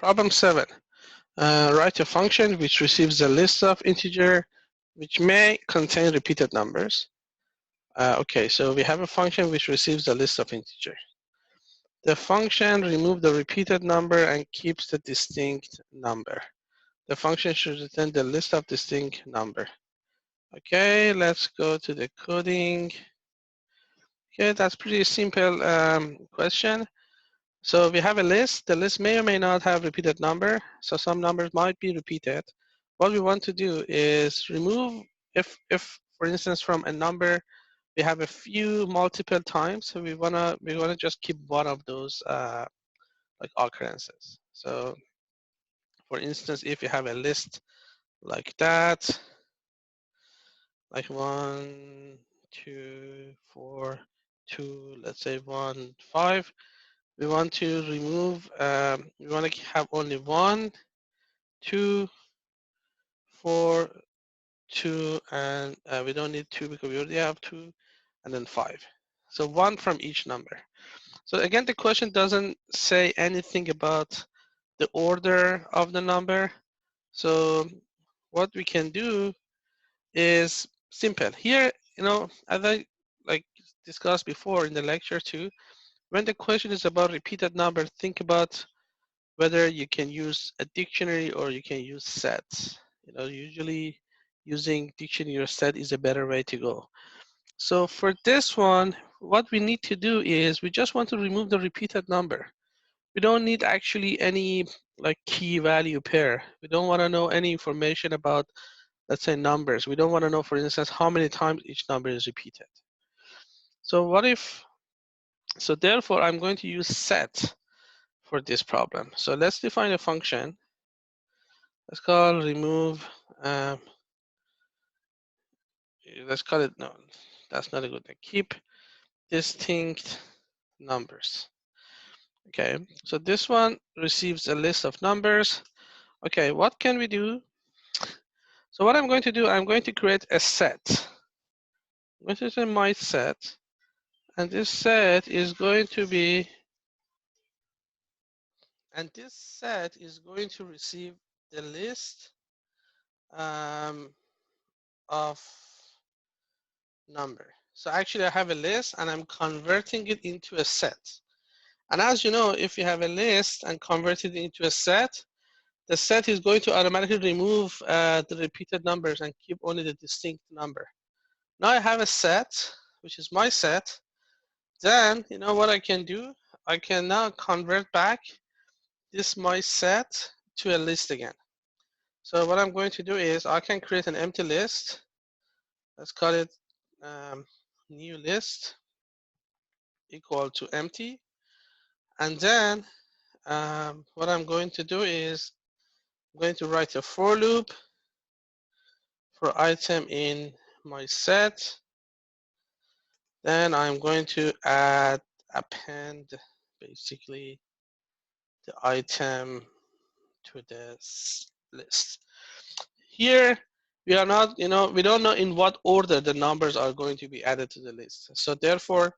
Problem 7. Write a function which receives a list of integer which may contain repeated numbers. Okay, so we have a function which receives a list of integer. The function removes the repeated number and keeps the distinct number. The function should return the list of distinct number. Okay, let's go to the coding. Okay, that's pretty simple question. So we have a list. The list may or may not have repeated number. So some numbers might be repeated. What we want to do is remove, if for instance from a number we have a few multiple times, so we wanna just keep one of those like occurrences. So for instance, if you have a list like that, like 1, 2, 4, 2, let's say 1, 5. We want to remove, we want to have only 1, 2, 4, 2, and we don't need 2 because we already have 2, and then 5. So 1 from each number. So again, the question doesn't say anything about the order of the number. So what we can do is simple. Here, as I like discussed before in the lecture too, when the question is about repeated number, think about whether you can use a dictionary or you can use sets. Usually using dictionary or set is a better way to go. So for this one, what we need to do is we just want to remove the repeated number. We don't need actually any like key value pair. We don't want to know any information about, let's say, numbers. We don't want to know, for instance, how many times each number is repeated. So what if, so therefore I'm going to use set for this problem. So let's define a function. Let's call remove, let's call it, no, that's not a good thing. Keep distinct numbers. Okay, so this one receives a list of numbers. Okay, what can we do? So what I'm going to do, I'm going to create a set. This is my set, and this set is going to be, and this set is going to receive the list of number. So actually I have a list and I'm converting it into a set. And as you know, if you have a list and convert it into a set, the set is going to automatically remove the repeated numbers and keep only the distinct number. Now I have a set, which is my set. Then, you know what I can do? I can now convert back this my set to a list again. So what I'm going to do is I can create an empty list. Let's call it new list equal to empty. And then what I'm going to do is I'm going to write a for loop for item in my set. Then I'm going to append basically the item to this list. Here we are not, we don't know in what order the numbers are going to be added to the list. So therefore,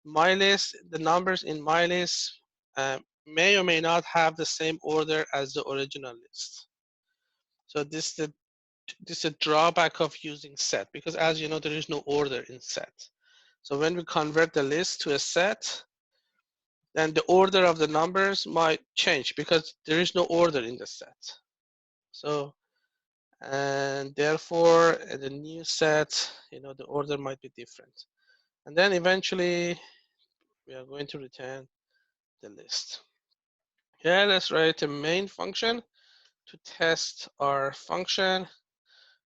my list, the numbers in my list may or may not have the same order as the original list. So this is a drawback of using set, because as you know, there is no order in set. So when we convert the list to a set, then the order of the numbers might change because there is no order in the set. So, and therefore the new set, the order might be different. And then eventually we are going to return the list. Okay, let's write a main function to test our function.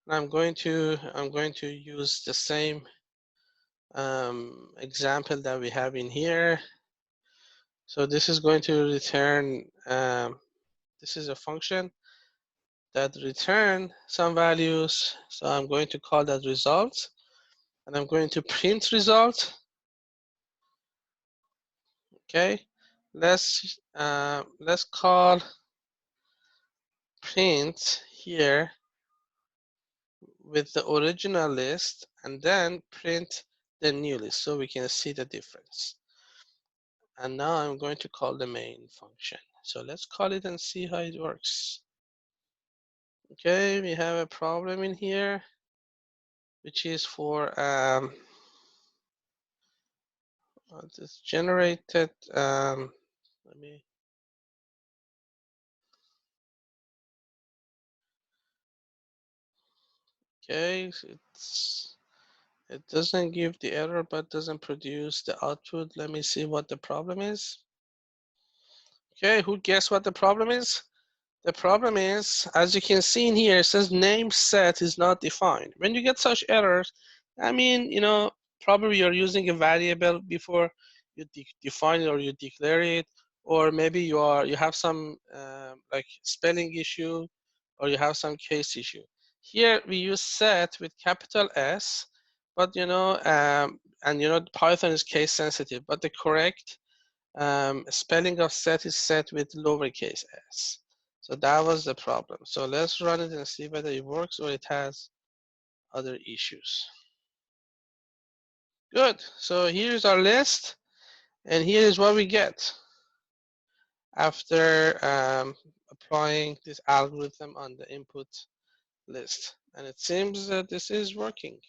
And I'm going to use the same example that we have in here. So this is going to return, this is a function that return some values. So I'm going to call that result, and I'm going to print result. Okay, let's call print here with the original list, and then print the new list so we can see the difference. And now I'm going to call the main function. So let's call it and see how it works. Okay, we have a problem in here, which is for this generated. Let me. Okay, so it doesn't give the error, but doesn't produce the output. Let me see what the problem is. Okay, who guess what the problem is? The problem is, as you can see in here, it says name set is not defined. When you get such errors, I mean, probably you're using a variable before you define it or you declare it, or maybe you have some like spelling issue, or you have some case issue. Here we use set with capital S, but Python is case sensitive, but the correct spelling of set is set with lowercase s. So that was the problem. So let's run it and see whether it works or it has other issues. Good. So here's our list, and here is what we get after applying this algorithm on the input list. And it seems that this is working.